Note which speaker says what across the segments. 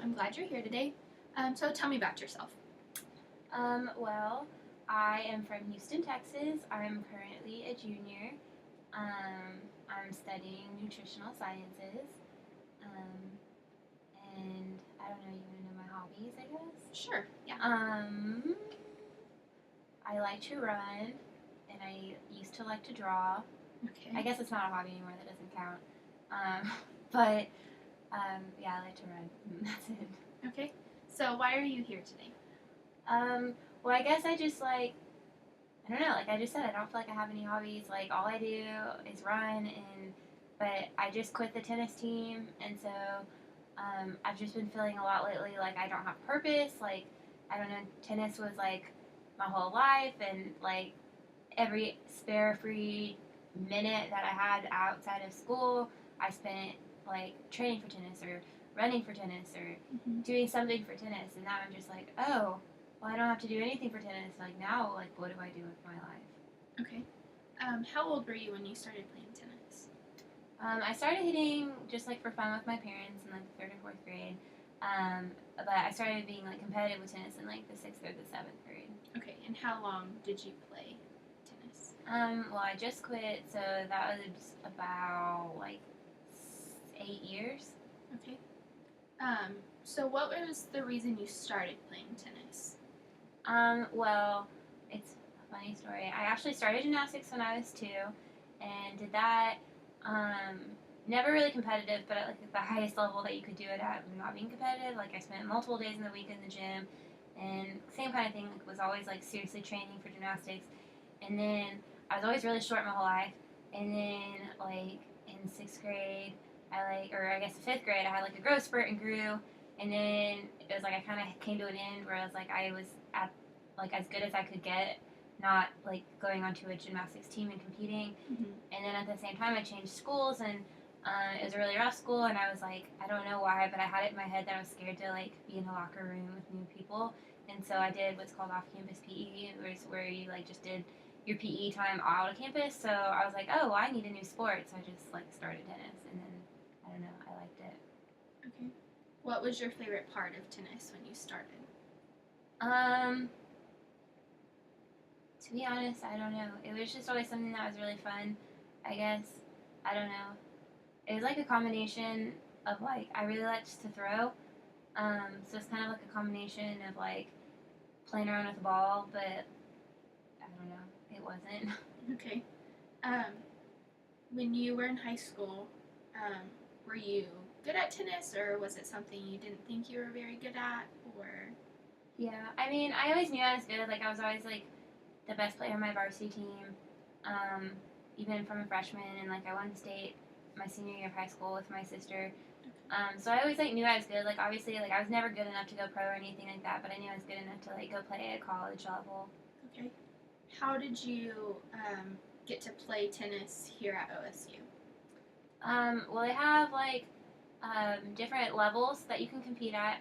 Speaker 1: I'm glad you're here today. So tell me about yourself.
Speaker 2: Well, I am from Houston, Texas. I'm currently a junior. I'm studying nutritional sciences. Um, and I don't know, you want to know my hobbies, I guess?
Speaker 1: Sure. Yeah.
Speaker 2: I like to run, and I used to like to draw.
Speaker 1: Okay.
Speaker 2: I guess it's not a hobby anymore, that doesn't count. But yeah, I like to run. That's it.
Speaker 1: Okay. So why are you here today?
Speaker 2: Well, I guess I just I don't know, like I just said, I don't feel like I have any hobbies. Like all I do is run, but I just quit the tennis team, and so I've just been feeling a lot lately like I don't have purpose. Like I don't know, tennis was like my whole life, and like every spare free minute that I had outside of school, I spent like training for tennis or running for tennis or doing something for tennis, and now I'm just like, oh, well, I don't have to do anything for tennis. Like now, like what do I do with my life?
Speaker 1: Okay. How old were you when you started playing tennis?
Speaker 2: I started hitting just like for fun with my parents in like the third or fourth grade. But I started being like competitive with tennis in like the sixth or the seventh grade.
Speaker 1: Okay. And how long did you play tennis?
Speaker 2: Well, I just quit, so that was about like 8 years.
Speaker 1: Okay. So what was the reason you started playing tennis?
Speaker 2: Well, it's a funny story. I actually started gymnastics when I was 2, and did that. Never really competitive, but at like the highest level that you could do it at, not being competitive. Like I spent multiple days in the week in the gym, and same kind of thing. Like was always like seriously training for gymnastics, and then I was always really short my whole life, and then like in sixth grade, or I guess fifth grade, I had like a growth spurt and grew, and then it was like I kind of came to an end where I was like I was at like as good as I could get, not like going onto a gymnastics team and competing. And then at the same time, I changed schools, and it was a really rough school, and I was like, I don't know why, but I had it in my head that I was scared to like be in a locker room with new people, and so I did what's called off-campus PE, where you like just did your PE time out of campus. So I was like, oh, well, I need a new sport, so I just like started tennis, and then I don't know, I liked it.
Speaker 1: Okay. What was your favorite part of tennis when you started?
Speaker 2: To be honest, I don't know. It was just always something that was really fun, I guess. I don't know. It was like a combination of like I really liked to throw, so it's kind of like a combination of like playing around with the ball, but I don't know, it wasn't.
Speaker 1: Okay. When you were in high school, were you good at tennis, or was it something you didn't think you were very good at, or?
Speaker 2: Yeah, I mean, I always knew I was good. Like I was always like the best player on my varsity team, even from a freshman, and like I won state my senior year of high school with my sister. So I always like knew I was good. Like obviously, like I was never good enough to go pro or anything like that, but I knew I was good enough to like go play at college level.
Speaker 1: Okay. How did you get to play tennis here at OSU?
Speaker 2: Well, they have like different levels that you can compete at.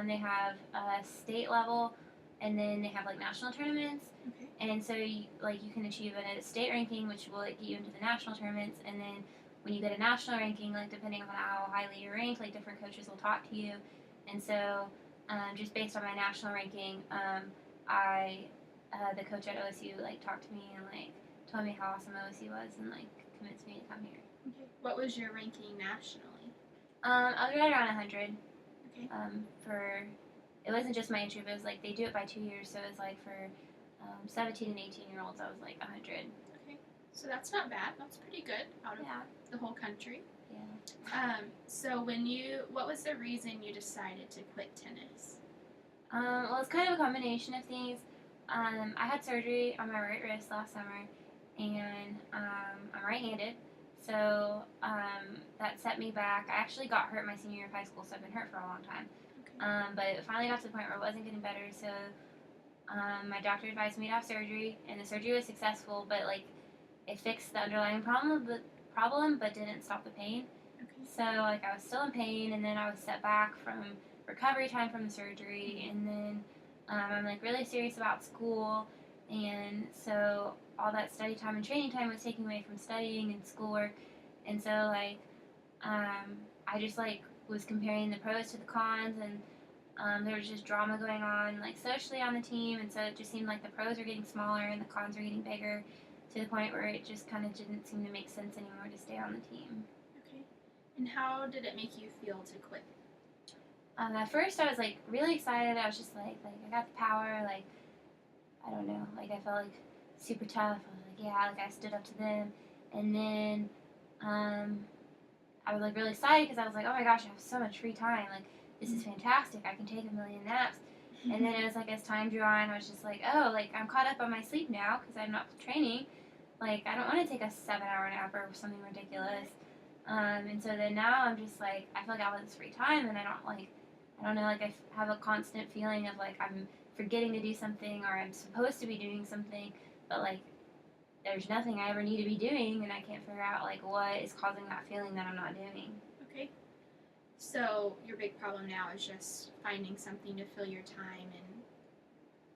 Speaker 2: They have state level, and then they have like national tournaments.
Speaker 1: Okay.
Speaker 2: And so you can achieve a state ranking, which will like get you into the national tournaments, and then when you get a national ranking, like depending on how highly you're ranked, like different coaches will talk to you. And so just based on my national ranking, the coach at OSU like talked to me and like told me how awesome OSU was and like convinced me to come here.
Speaker 1: Okay. What was your ranking nationally?
Speaker 2: I was right around 100.
Speaker 1: Okay.
Speaker 2: It wasn't just my entry, but it was like they do it by 2 years, so it's like for 17 and 18-year-olds, I was like 100.
Speaker 1: Okay, so that's not bad. That's pretty good out of the whole country.
Speaker 2: Yeah.
Speaker 1: So what was the reason you decided to quit tennis?
Speaker 2: Well, it's kind of a combination of things. I had surgery on my right wrist last summer, and I'm right-handed, so that set me back. I actually got hurt my senior year of high school, so I've been hurt for a long time.
Speaker 1: Okay.
Speaker 2: But it finally got to the point where it wasn't getting better, so my doctor advised me to have surgery, and the surgery was successful, but like it fixed the underlying problem, but didn't stop the pain.
Speaker 1: Okay.
Speaker 2: So like I was still in pain, and then I was set back from recovery time from the surgery, and then I'm like really serious about school, and so all that study time and training time was taking away from studying and schoolwork, and so like I just like was comparing the pros to the cons, and there was just drama going on, like socially on the team, and so it just seemed like the pros were getting smaller and the cons were getting bigger, to the point where it just kind of didn't seem to make sense anymore to stay on the team.
Speaker 1: Okay. And how did it make you feel to quit?
Speaker 2: At first, I was like really excited. I was just like I got the power. Like I don't know, like I felt like super tough. I was like, yeah, like I stood up to them, and then I was like really excited because I was like, oh my gosh, I have so much free time. Like this is fantastic. I can take a million naps. And then it was like as time drew on, I was just like, oh, like I'm caught up on my sleep now because I'm not training. Like I don't want to take a 7-hour nap or something ridiculous. And so then now I'm just like I feel like I have this free time, and I don't know, like have a constant feeling of like I'm forgetting to do something or I'm supposed to be doing something, but like there's nothing I ever need to be doing, and I can't figure out like what is causing that feeling that I'm not doing.
Speaker 1: Okay. So your big problem now is just finding something to fill your time and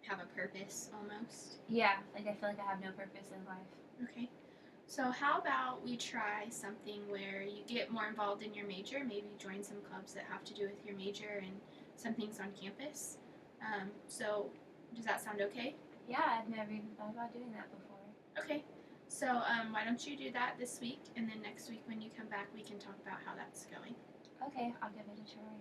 Speaker 1: have a purpose almost.
Speaker 2: Yeah, like I feel like I have no purpose in life.
Speaker 1: Okay. So how about we try something where you get more involved in your major, maybe join some clubs that have to do with your major and some things on campus. So does that sound okay?
Speaker 2: Yeah, I've never even thought about doing that before.
Speaker 1: Okay. So why don't you do that this week, and then next week when you come back we can talk about how that's going.
Speaker 2: Okay, I'll give it a try.